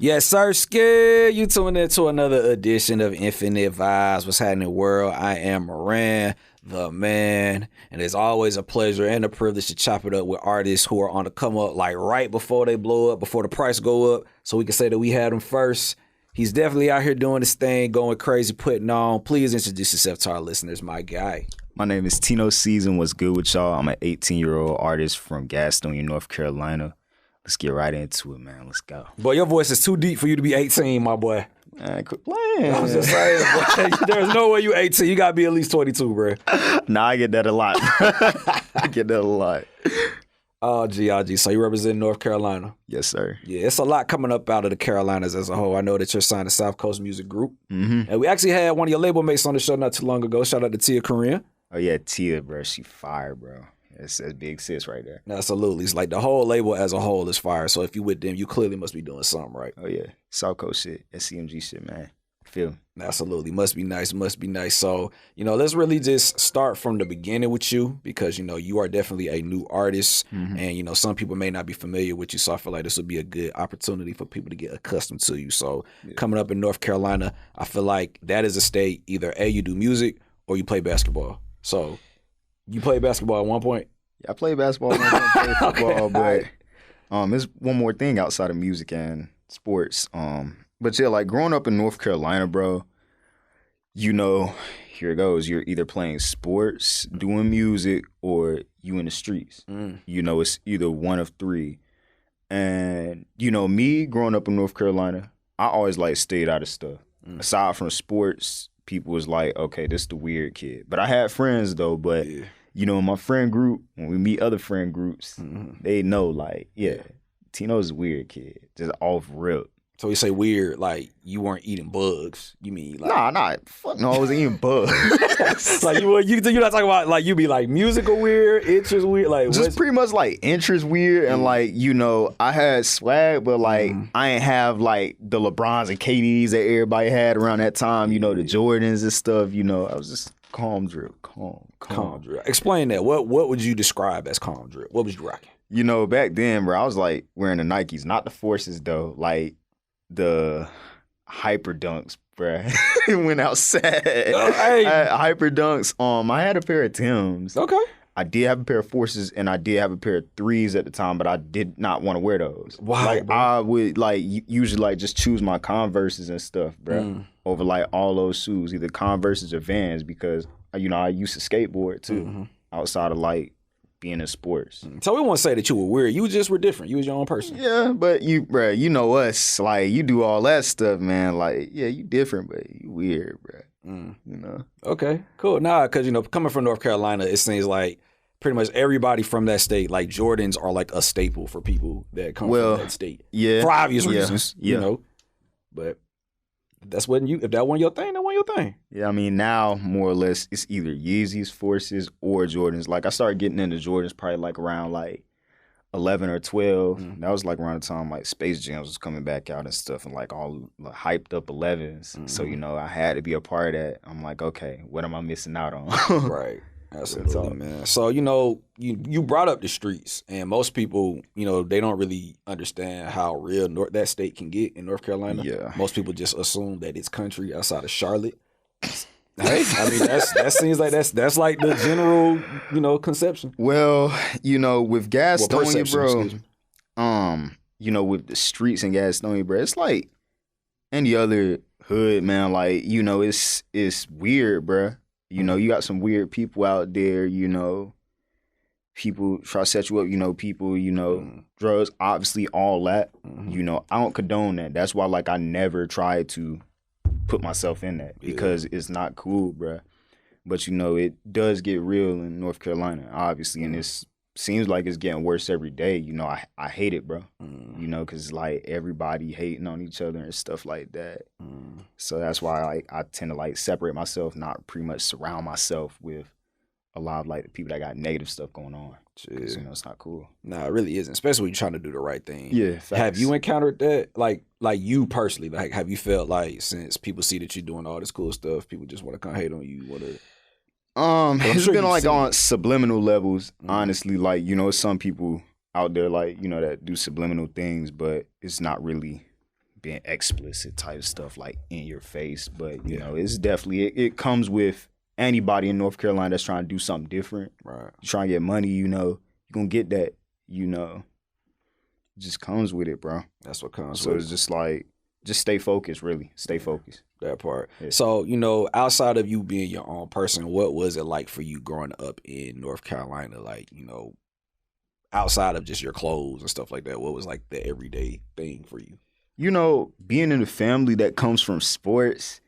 Yes, sir, Skid. You tuned in to another edition of Infinite Vibes. What's happening, world? I am Moran, the man, and it's always a pleasure and a privilege to chop it up with artists who are on the come up, like right before they blow up, before the price go up, so we can say that we had them first. He's definitely out here doing his thing, going crazy, putting on. Please introduce yourself to our listeners, my guy. My name is Tino SZN. What's good with y'all? I'm an 18-year-old artist from Gastonia, North Carolina. Let's get right into it, man. Let's go. Boy, your voice is too deep for you to be 18, my boy. Man, quit playing. I was just saying, boy, there's no way you 18. You got to be at least 22, bro. Nah, I get that a lot. I get that a lot. Oh, G. So you represent North Carolina. Yes, sir. Yeah, it's a lot coming up out of the Carolinas as a whole. I know that you're signed to South Coast Music Group. Mm-hmm. And we actually had one of your label mates on the show not too long ago. Shout out to Tia Korean. Oh, yeah, Tia, bro. She fire, bro. That's big sis right there. Absolutely. It's like the whole label as a whole is fire. So if you with them, you clearly must be doing something right. Oh, yeah. South Coast shit. SCMG shit, man. Feel me? Absolutely. Must be nice. So, let's really just start from the beginning with you because, you are definitely a new artist and, some people may not be familiar with you. So I feel like this would be a good opportunity for people to get accustomed to you. So coming up in North Carolina, I feel like that is a state either A, you do music or you play basketball. So you played basketball at one point? Yeah, I played basketball. I played football, but there's one more thing outside of music and sports. But yeah, like growing up in North Carolina, bro, here it goes. You're either playing sports, doing music, or you in the streets. It's either one of three. And, me growing up in North Carolina, I always stayed out of stuff. Aside from sports, people was like, okay, this the weird kid. But I had friends though, but in my friend group, when we meet other friend groups, they know Tino's a weird kid. Just off rip. So you say weird, like you weren't eating bugs. You mean like Nah, fuck no, I wasn't eating bugs. Like you're not talking about like you be like musical weird, interest weird, like just pretty much like interest weird and I had swag, but I ain't have like the LeBrons and KDs that everybody had around that time, the Jordans and stuff, I was just calm drip. Calm drip. Explain that. What would you describe as calm drip? What was you rocking? Back then, bro, I was like wearing the Nikes, not the Forces though, like the hyper dunks, bruh. Went outside. I had hyper dunks. I had a pair of Timbs. Okay. I did have a pair of Forces and I did have a pair of threes at the time, but I did not want to wear those. Wow. I would usually just choose my Converses and stuff, bruh, over all those shoes, either Converses or Vans, because I used to skateboard too, outside of being in sports. So we won't say that you were weird. You just were different. You was your own person. Yeah, but you know us. You do all that stuff, man. You different, but you weird, bro. Okay, cool. Nah, because, coming from North Carolina, it seems like pretty much everybody from that state, like Jordans are like a staple for people that come from that state. Yeah. For obvious reasons, But if that wasn't your thing, that wasn't your thing. Yeah, I mean, now, more or less, it's either Yeezys, Forces, or Jordans. I started getting into Jordans probably around 11 or 12. That was around the time Space Jams was coming back out and stuff and all hyped up 11s. So, I had to be a part of that. I'm like, okay, what am I missing out on? Right. Absolutely, man. So, you brought up the streets, and most people, they don't really understand how real that state can get in North Carolina. Yeah. Most people just assume that it's country outside of Charlotte. Hey, I mean, that seems like that's like the general, conception. Well, with Gastonia, bro, with the streets in Gastonia, bro, it's like any other hood, man. It's weird, bro. You got some weird people out there, people try to set you up, people, drugs, obviously all that. I don't condone that. That's why, I never try to put myself in that because it's not cool, bruh. But, it does get real in North Carolina, obviously, and it seems like it's getting worse every day. I hate it, bro, because, everybody hating on each other and stuff like that. So that's why, I tend to, separate myself, not pretty much surround myself with a lot of, the people that got negative stuff going on. Because, it's not cool. Nah, it really isn't, especially when you're trying to do the right thing. Yeah, facts. Have you encountered that? Like you personally, have you felt since people see that you're doing all this cool stuff, people just want to come hate on you? It's been on subliminal levels, honestly. Some people out there, that do subliminal things, but it's not really being explicit type stuff, like in your face. But, you know, it's definitely, it comes with anybody in North Carolina that's trying to do something different. Right. You trying to get money, you know, you're going to get that, you know. It just comes with it, bro. That's what comes so with it. So it's just like, just stay focused, really. Stay focused. That part. Yeah. So, you know, outside of you being your own person, what was it like for you growing up in North Carolina? Like, you know, outside of just your clothes and stuff like that, what was like the everyday thing for you? You know, being in a family that comes from sports,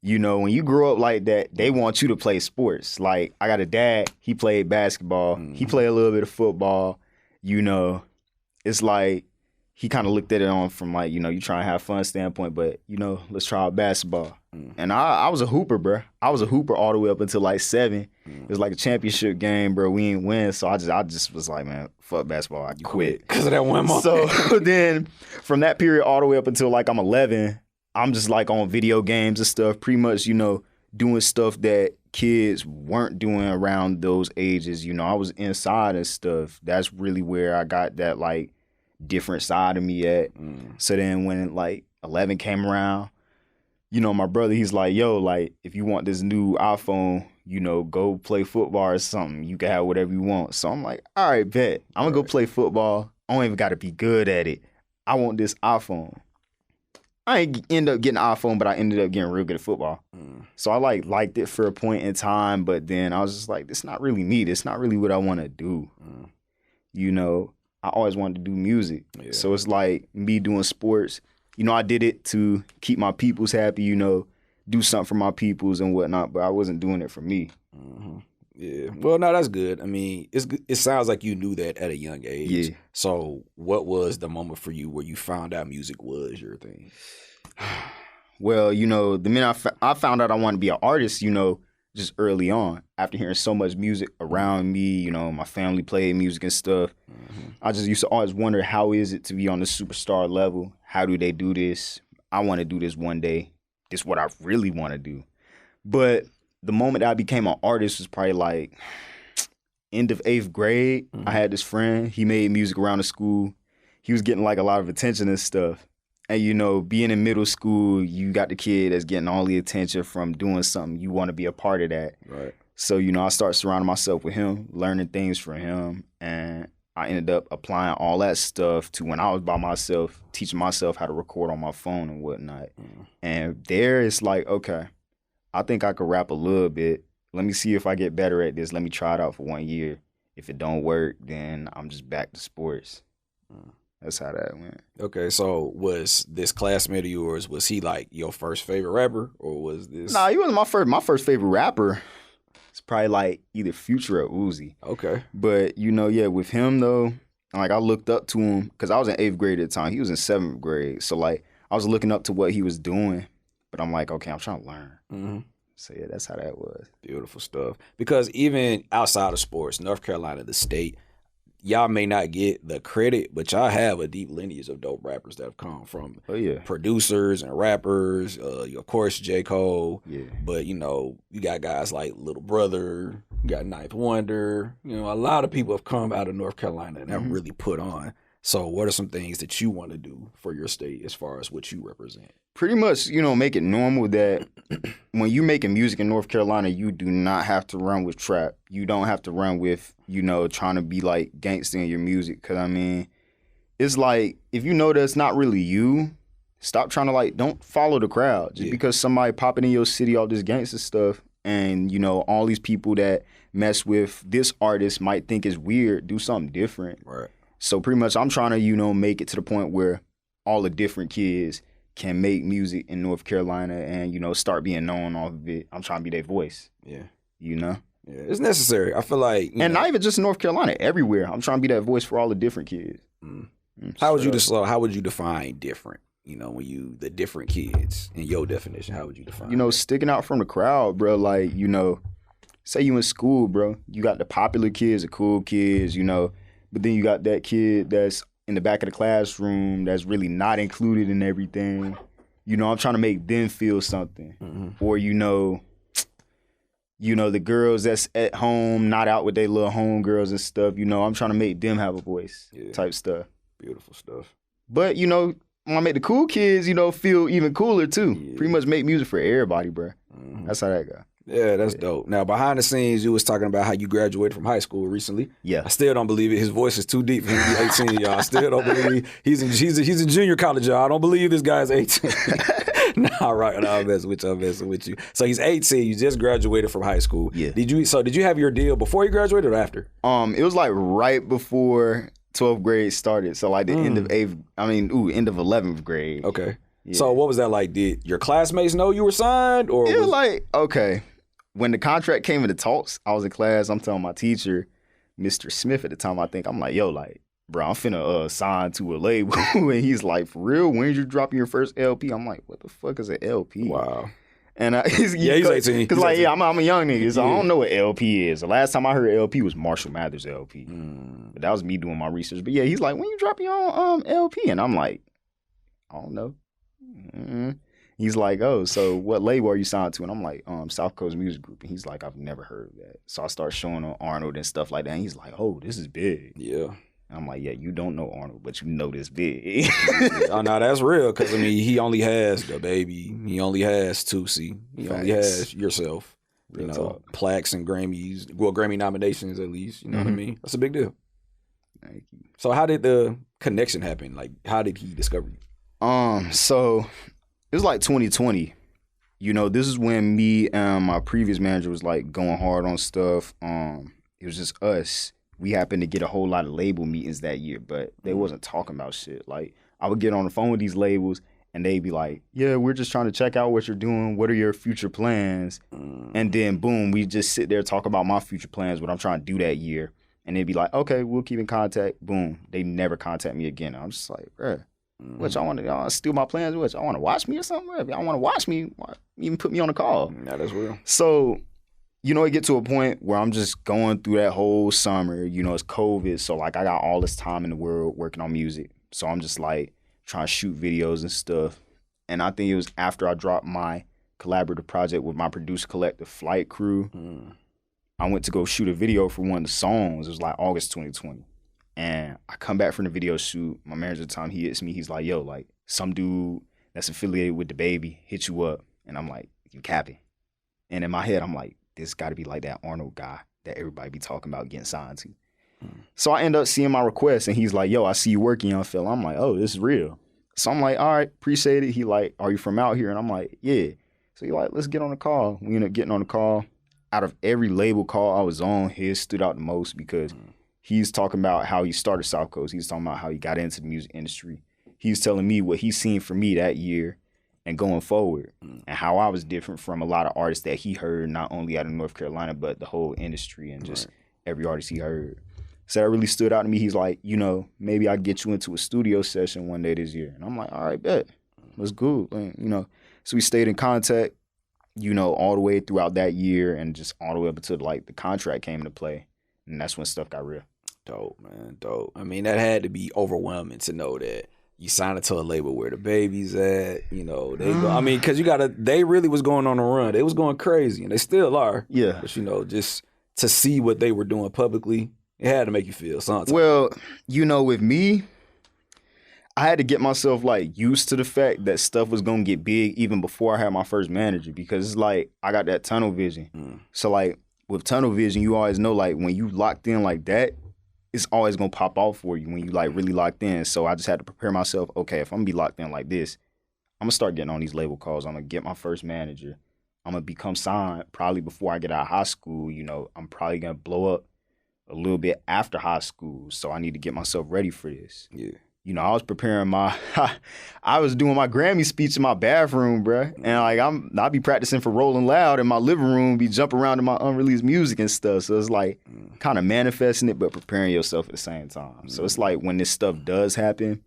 you know, when you grow up like that, they want you to play sports. Like, I got a dad, he played basketball. He played a little bit of football. You know, it's like, he kind of looked at it on from like, you know, you try to have fun standpoint, but, you know, let's try out basketball. And I was a hooper, bro. I was a hooper all the way up until like 7. It was like a championship game, bro. We ain't win. So I just was like, man, fuck basketball. I quit. Because of that one moment. So then from that period all the way up until like I'm 11, I'm just like on video games and stuff, pretty much, you know, doing stuff that kids weren't doing around those ages. You know, I was inside and stuff. That's really where I got that like different side of me at. So then when like 11 came around, you know, my brother, he's like, yo, like, if you want this new iPhone, you know, go play football or something. You can have whatever you want. So I'm like, all right, bet. I'm going to go play football. I don't even got to be good at it. I want this iPhone. I ain't end up getting an iPhone, but I ended up getting real good at football. So I liked it for a point in time, but then I was just like, this not really me. This not really what I want to do. You know, I always wanted to do music. Yeah. So it's like me doing sports. You know, I did it to keep my peoples happy, you know, do something for my peoples and whatnot, but I wasn't doing it for me. Yeah. Well, no, that's good. I mean, it sounds like you knew that at a young age. Yeah. So what was the moment for you where you found out music was your thing? Well, you know, the minute I found out I wanted to be an artist, you know, just early on, after hearing so much music around me, you know, my family played music and stuff. I just used to always wonder, how is it to be on the superstar level? How do they do this? I want to do this one day. This is what I really want to do. But the moment that I became an artist was probably like end of 8th grade. I had this friend. He made music around the school. He was getting like a lot of attention and stuff. And, you know, being in middle school, you got the kid that's getting all the attention from doing something. You want to be a part of that. Right. So, you know, I started surrounding myself with him, learning things from him. And I ended up applying all that stuff to when I was by myself, teaching myself how to record on my phone and whatnot. And there it's like, okay, I think I could rap a little bit. Let me see if I get better at this. Let me try it out for 1 year. If it don't work, then I'm just back to sports. That's how that went. Okay, so was this classmate of yours, was he like your first favorite rapper, or was this? Nah, he wasn't my first favorite rapper. It's probably like either Future or Uzi. Okay. But, you know, yeah, with him though, like I looked up to him because I was in 8th grade at the time. He was in 7th grade. So like I was looking up to what he was doing, but I'm like, okay, I'm trying to learn. So yeah, that's how that was. Beautiful stuff. Because even outside of sports, North Carolina, the state, y'all may not get the credit, but y'all have a deep lineage of dope rappers that have come from producers and rappers. Of course, J. Cole. Yeah. But, you know, you got guys like Little Brother, you got Ninth Wonder. You know, a lot of people have come out of North Carolina and have really put on. So what are some things that you want to do for your state as far as what you represent? Pretty much, you know, make it normal that when you're making music in North Carolina, you do not have to run with trap. You don't have to run with, you know, trying to be like gangster in your music. Because, I mean, it's like, if you know that's not really you, stop trying to like, don't follow the crowd. Just because somebody popping in your city, all this gangster stuff, and, you know, all these people that mess with this artist might think it's weird, do something different. Right. So pretty much I'm trying to, you know, make it to the point where all the different kids can make music in North Carolina and, you know, start being known off of it. I'm trying to be their voice. Yeah. You know? Yeah, it's necessary. I feel like... And not even just in North Carolina, everywhere. I'm trying to be that voice for all the different kids. How would you define different? You know, when the different kids, in your definition, how would you define You know, sticking out from the crowd, bro. Like, you know, say you in school, bro. You got the popular kids, the cool kids, you know. But then you got that kid that's in the back of the classroom that's really not included in everything. You know, I'm trying to make them feel something. Or, you know, the girls that's at home, not out with their little homegirls and stuff. You know, I'm trying to make them have a voice type stuff. Beautiful stuff. But, you know, want to make the cool kids, you know, feel even cooler too. Pretty much make music for everybody, bro. That's how that go. Yeah, that's dope. Now, behind the scenes, you was talking about how you graduated from high school recently. Yeah. I still don't believe it. His voice is too deep for him to be 18, y'all. I still don't believe he's in junior college, y'all. I don't believe this guy's 18. Nah, right. No, I'm messing with you. So he's 18. You just graduated from high school. Yeah. Did you have your deal before you graduated or after? It was like right before 12th grade started. So like the end of end of 11th grade. Okay. Yeah. So what was that like? Did your classmates know you were signed, or it was like, okay. When the contract came into talks, I was in class. I'm telling my teacher, Mr. Smith at the time, I think, I'm like, yo, like, bro, I'm finna sign to a label. And he's like, for real? When did you drop your first LP? I'm like, what the fuck is an LP? Wow. And he's 18. Because like, yeah, I'm a young nigga, so I don't know what LP is. The last time I heard LP was Marshall Mathers LP. But that was me doing my research. But yeah, he's like, when you drop your own LP? And I'm like, I don't know. He's like, oh, so what label are you signed to? And I'm like, South Coast Music Group. And he's like, I've never heard of that. So I start showing on Arnold and stuff like that. And he's like, oh, this is big. Yeah. And I'm like, yeah, you don't know Arnold, but you know this big. Oh, no, that's real. Because, I mean, he only has the baby. He only has Tusi. He only has yourself. Real you know, talk. Plaques and Grammys. Well, Grammy nominations at least. You know what I mean? That's a big deal. Thank you. So how did the connection happen? Like, how did he discover you? So it was like 2020. You know, this is when me and my previous manager was like going hard on stuff. It was just us. We happened to get a whole lot of label meetings that year, but they wasn't talking about shit. Like, I would get on the phone with these labels and they'd be like, yeah, we're just trying to check out what you're doing. What are your future plans? And then boom, we just sit there talk about my future plans, what I'm trying to do that year. And they'd be like, okay, we'll keep in contact. Boom. They never contact me again. I'm just like, bruh. What y'all want to steal my plans? What y'all want to watch me or something? If y'all want to watch me, why even put me on a call? Yeah, that's real. So, you know, it get to a point where I'm just going through that whole summer. You know, it's COVID, so like I got all this time in the world working on music. So I'm just like trying to shoot videos and stuff. And I think it was after I dropped my collaborative project with my producer collective Flight Crew. I went to go shoot a video for one of the songs. It was like August 2020. And I come back from the video shoot. My manager at the time, he hits me. He's like, yo, like, some dude that's affiliated with the baby hit you up. And I'm like, you capping. And in my head, I'm like, this got to be like that Arnold guy that everybody be talking about getting signed to. So I end up seeing my request, and he's like, yo, I see you working, young fella. I'm like, oh, this is real. So I'm like, all right, appreciate it. He like, are you from out here? And I'm like, yeah. So he like, let's get on the call. We end up getting on the call. Out of every label call I was on, his stood out the most because he's talking about how he started South Coast. He's talking about how he got into the music industry. He's telling me what he's seen for me that year and going forward and how I was different from a lot of artists that he heard, not only out of North Carolina, but the whole industry and just every artist he heard. So that really stood out to me. He's like, you know, maybe I'll get you into a studio session one day this year. And I'm like, all right, bet. Let's go. You know, so we stayed in contact, you know, all the way throughout that year and just all the way up until like the contract came into play. And that's when stuff got real. Dope, man, dope. I mean, that had to be overwhelming to know that you signed it to a label where the baby's at, you know, they go, I mean, because they really was going on a run. They was going crazy, and they still are. Yeah. But, you know, just to see what they were doing publicly, it had to make you feel something. Well, you know, with me, I had to get myself, like, used to the fact that stuff was going to get big even before I had my first manager because it's like I got that tunnel vision. So, like, with tunnel vision, you always know, like, when you locked in like that, it's always going to pop off for you when you like really locked in. So I just had to prepare myself. Okay, if I'm going to be locked in like this, I'm going to start getting on these label calls. I'm going to get my first manager. I'm going to become signed probably before I get out of high school. You know, I'm probably going to blow up a little bit after high school. So I need to get myself ready for this. Yeah. You know, I was preparing I was doing my Grammy speech in my bathroom, bruh. And like, I'd be practicing for Rolling Loud in my living room, be jumping around to my unreleased music and stuff. So it's like kind of manifesting it, but preparing yourself at the same time. So it's like when this stuff does happen,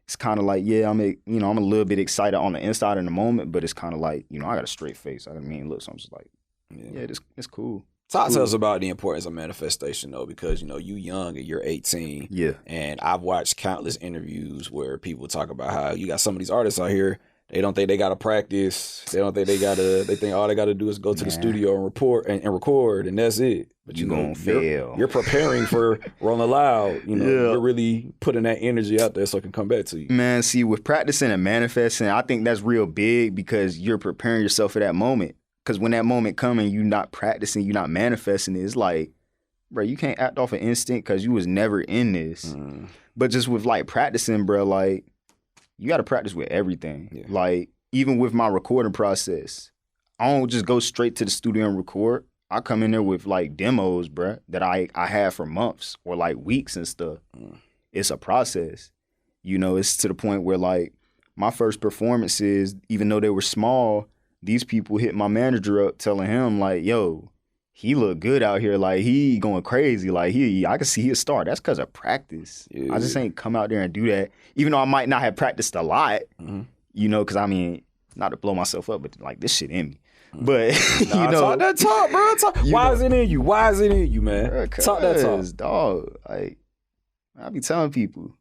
it's kind of like, yeah, I'm a little bit excited on the inside in the moment, but it's kind of like, you know, I got a straight face. I mean, look, so I'm just like, yeah, it's cool. Talk to us about the importance of manifestation, though, because, you know, you young and you're 18. Yeah. And I've watched countless interviews where people talk about how you got some of these artists out here, They don't think they gotta practice. They don't think they gotta. They think all they gotta do is go to the studio and report and record, and that's it. But you gonna fail. You're preparing for Rolling Loud. You know, you're really putting that energy out there so it can come back to you. Man, see, with practicing and manifesting, I think that's real big because you're preparing yourself for that moment. Because when that moment comes and you're not practicing, you're not manifesting, it's like, bro, you can't act off an instinct because you was never in this. But just with like practicing, bro, like you got to practice with everything. Yeah. Like even with my recording process, I don't just go straight to the studio and record. I come in there with like demos, bro, that I had for months or like weeks and stuff. It's a process. You know, it's to the point where like my first performances, even though they were small, these people hit my manager up telling him like, yo, he look good out here. Like he going crazy. Like I can see he a star. That's because of practice. Yeah. I just ain't come out there and do that. Even though I might not have practiced a lot, you know, because I mean, not to blow myself up, but like this shit in me. But you know, talk, bro. Why is it in you? Why is it in you, man? Bro, talk that talk, dog. Like I be telling people,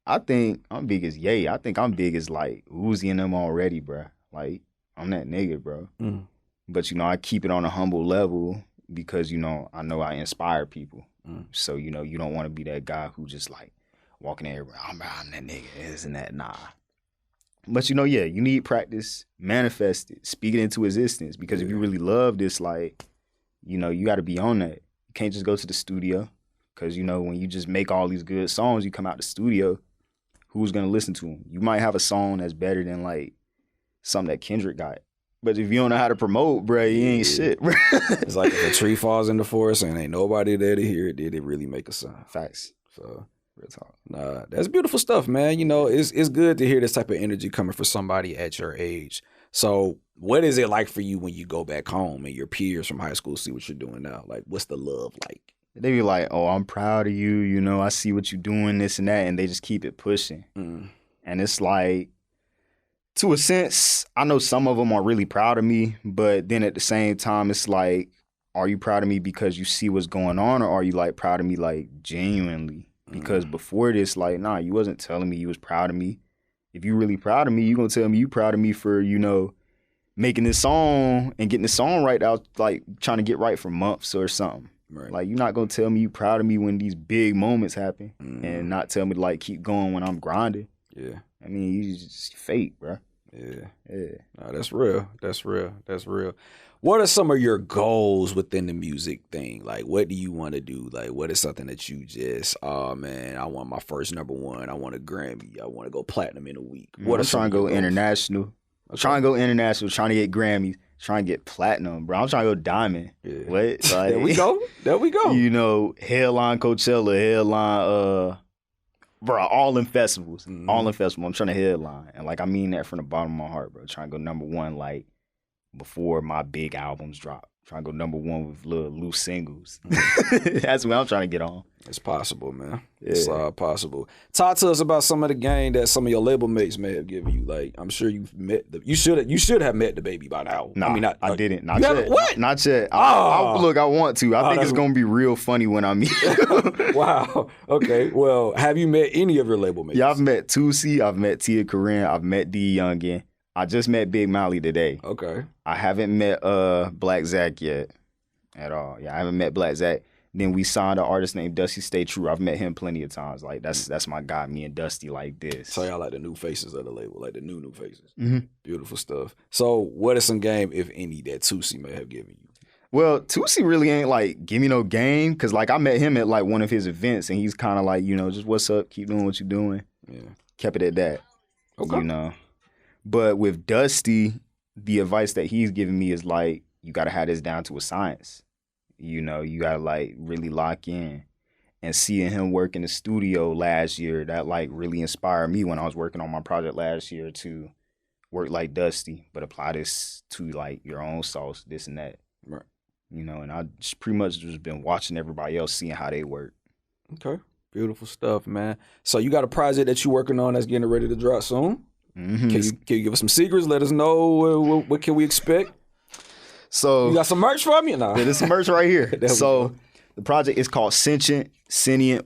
I think I'm big as Ye. I think I'm big as like Uzi and them already, bro. Like I'm that nigga, bro. But you know, I keep it on a humble level because you know I inspire people. So you know, you don't want to be that guy who just like walking in here, I'm that nigga, isn't that? Nah. But you know, yeah, you need practice, manifest it, speak it into existence. Because if you really love this, like, you know, you got to be on that. You can't just go to the studio. Because, you know, when you just make all these good songs, you come out the studio, who's going to listen to them? You might have a song that's better than, like, something that Kendrick got. But if you don't know how to promote, bro, you ain't shit, bro. It's like if a tree falls in the forest and ain't nobody there to hear it, did it really make a sound? Facts. So... Nah, that's beautiful stuff, man. You know, it's good to hear this type of energy coming from somebody at your age. So what is it like for you when you go back home and your peers from high school see what you're doing now? Like, what's the love like? They be like, oh, I'm proud of you. You know, I see what you're doing, this and that. And they just keep it pushing. And it's like, to a sense, I know some of them are really proud of me. But then at the same time, it's like, are you proud of me because you see what's going on? Or are you like proud of me like genuinely? Because before this, like, nah, you wasn't telling me you was proud of me. If you really proud of me, you gonna tell me you proud of me for, you know, making this song and getting the song right. I was like trying to get right for months or something. Right. Like, you're not gonna tell me you proud of me when these big moments happen and not tell me to like keep going when I'm grinding. Yeah. I mean, you just fake, bro. Yeah. Nah, that's real. That's real. What are some of your goals within the music thing? Like, what do you want to do? Like, what is something that you just, oh, man, I want my first #1. I want a Grammy. I want to go platinum in a week. I'm trying to go international. I'm trying to go international, trying to get Grammys, trying to get platinum, bro. I'm trying to go diamond. Yeah. What? Like, There we go. You know, headline Coachella, headline, bro, all in festivals. All in festivals. I'm trying to headline. And, like, I mean that from the bottom of my heart, bro. Trying to go #1, like, before my big albums drop. Trying to go #1 with little loose singles. That's what I'm trying to get on. It's possible, man. Yeah. It's possible. Talk to us about some of the game that some of your label mates may have given you. Like, I'm sure you've met you should have met the baby by now. Nah, I mean, I didn't. Not yet. What? Not yet. Look, I want to. I think it's gonna be real funny when I meet you. Wow. Okay. Well, have you met any of your label mates? Yeah, I've met Tusi. I've met Tia Corinne. I've met D Youngin. I just met Big Mally today. Okay. I haven't met Black Zach yet at all. Yeah, I haven't met Black Zach. Then we signed an artist named Dusty Stay True. I've met him plenty of times. Like, that's my guy, me and Dusty like this. So y'all like the new faces of the label, like the new faces. Beautiful stuff. So what is some game, if any, that Tusi may have given you? Well, Tusi really ain't like give me no game because like I met him at like one of his events and he's kind of like, you know, just what's up, keep doing what you're doing. Yeah. Kept it at that. Okay. You know. But with Dusty, the advice that he's giving me is like, you got to have this down to a science. You know, you got to like really lock in. And seeing him work in the studio last year, that like really inspired me when I was working on my project last year to work like Dusty, but apply this to like your own sauce, this and that. Right. You know, and I just pretty much just been watching everybody else, seeing how they work. Okay. Beautiful stuff, man. So you got a project that you're working on that's getting ready to drop soon? Can you give us some secrets? Let us know what can we expect? So you got some merch for me? Nah. Yeah, there's some merch right here. So the project is called Sentient,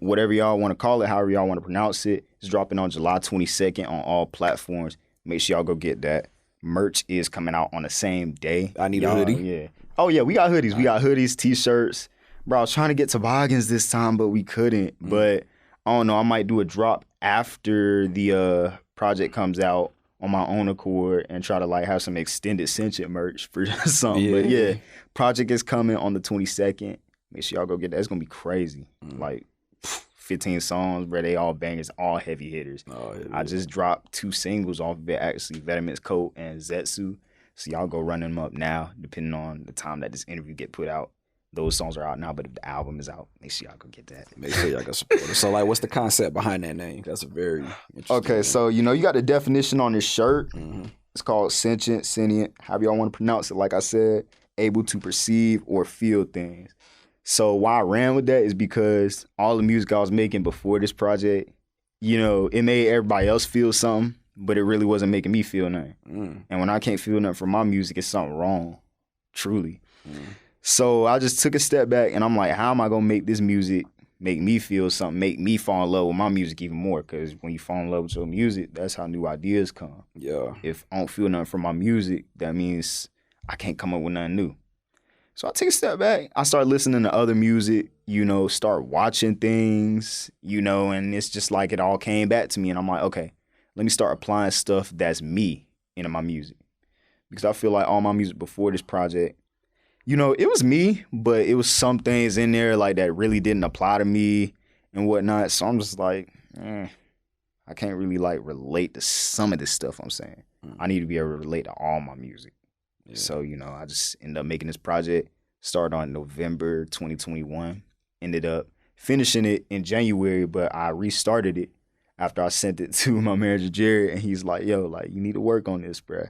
whatever y'all want to call it, however y'all want to pronounce it. It's dropping on July 22nd on all platforms. Make sure y'all go get that. Merch is coming out on the same day. I need a hoodie. Yeah. Oh, yeah, we got hoodies. We got hoodies, T-shirts. Bro, I was trying to get toboggans this time, but we couldn't. But I don't know. I might do a drop after the project comes out on my own accord and try to like have some extended sentient merch for something. But yeah, project is coming on the 22nd. Make sure y'all go get that. It's going to be crazy. Like 15 songs, bro. They all bangers, all heavy hitters. Oh, yeah. I just dropped 2 singles off of it, actually, Veterans Coat and Zetsu. So y'all go run them up now, depending on the time that this interview get put out. Those songs are out now, but if the album is out, make sure y'all go get that. Make sure y'all go support it. So, like, what's the concept behind that name? That's a very interesting Okay, name. so, you got the definition on this shirt. It's called sentient, however y'all want to pronounce it. Like I said, able to perceive or feel things. So why I ran with that is because all the music I was making before this project, it made everybody else feel something, but it really wasn't making me feel nothing. And when I can't feel nothing from my music, it's something wrong, truly. So I just took a step back and I'm like, how am I going to make this music make me feel something, make me fall in love with my music even more? Because when you fall in love with your music, that's how new ideas come. Yeah. If I don't feel nothing from my music, that means I can't come up with nothing new. So I take a step back. I start listening to other music, start watching things, and it's just like it all came back to me. And I'm like, okay, let me start applying stuff that's me into my music. Because I feel like all my music before this project, it was me, but it was some things in there like that really didn't apply to me and whatnot. So I'm just like, I can't really like relate to some of this stuff I'm saying. I need to be able to relate to all my music. Yeah. So, I just ended up making this project, started on November 2021, ended up finishing it in January, but I restarted it after I sent it to my manager, Jared, and he's like, yo, like, you need to work on this, bruh.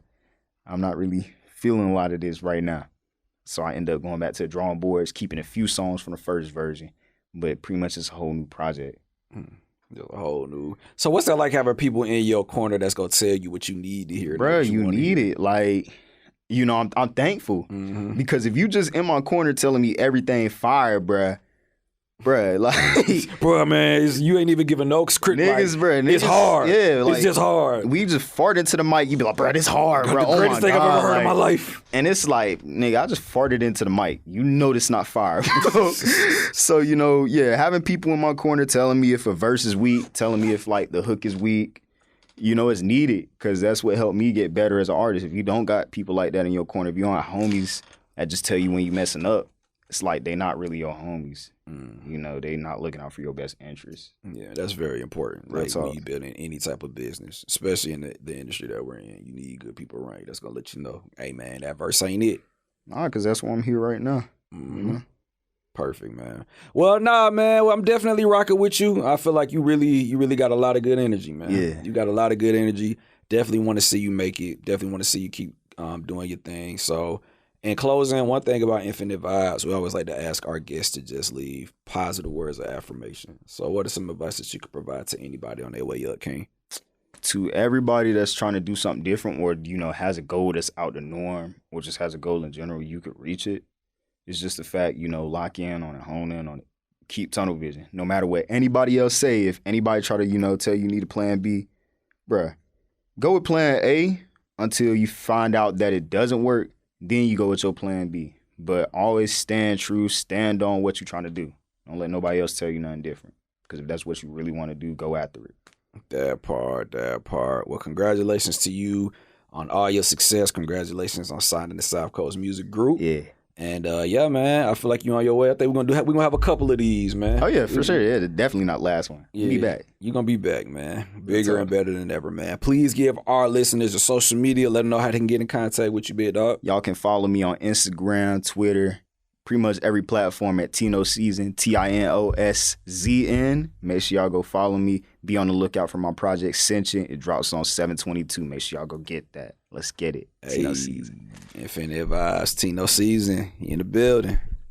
I'm not really feeling a lot of this right now. So I ended up going back to the drawing boards, keeping a few songs from the first version, but pretty much it's a whole new project. Just a whole new. So what's that like having people in your corner that's going to tell you what you need to hear? Bruh, you need it. Like, I'm thankful because if you just in my corner telling me everything fire, bruh, like, bruh, man, you ain't even giving no script. Niggas, bruh, it's hard. Yeah, like, it's just hard. We just fart into the mic. You be like, bruh, this hard, bruh. The greatest thing I've ever heard in my life. And it's like, nigga, I just farted into the mic. This not fire. So, having people in my corner telling me if a verse is weak, telling me if like the hook is weak, it's needed because that's what helped me get better as an artist. If you don't got people like that in your corner, if you don't have homies that just tell you when you messing up, it's like they not really your homies. They not looking out for your best interests. Yeah, that's very important. Like when you building any type of business, especially in the industry that we're in, you need good people around you that's gonna let you know, hey man, that verse ain't it. Nah, because that's why I'm here right now. Perfect, man. Well, nah, man. Well, I'm definitely rocking with you. I feel like you really got a lot of good energy, man. Yeah. You got a lot of good energy. Definitely want to see you make it. Definitely want to see you keep doing your thing. So, in closing, one thing about Infinite Vibes, we always like to ask our guests to just leave positive words of affirmation. So, what are some advice that you could provide to anybody on their way up, King? To everybody that's trying to do something different or, has a goal that's out the norm or just has a goal in general, you could reach it. It's just the fact, lock in on it, hone in on it, keep tunnel vision. No matter what anybody else say, if anybody try to, tell you need a plan B, bruh, go with plan A until you find out that it doesn't work. Then you go with your plan B. But always stand true, stand on what you're trying to do. Don't let nobody else tell you nothing different. Because if that's what you really want to do, go after it. That part. Well, congratulations to you on all your success. Congratulations on signing the South Coast Music Group. Yeah. And yeah, man, I feel like you're on your way. I think we're gonna have a couple of these, man. Oh yeah, for sure. Yeah, definitely not last one. Yeah, be back. You're gonna be back, man. Bigger and better than ever, man. Please give our listeners your social media. Let them know how they can get in contact with you, big dog. Y'all can follow me on Instagram, Twitter, pretty much every platform at Tino SZN, TINOSZN. Make sure y'all go follow me. Be on the lookout for my project Sentient. It drops on 7/22. Make sure y'all go get that. Let's get it. Tino SZN. Infinite Vibes, Tino SZN in the building.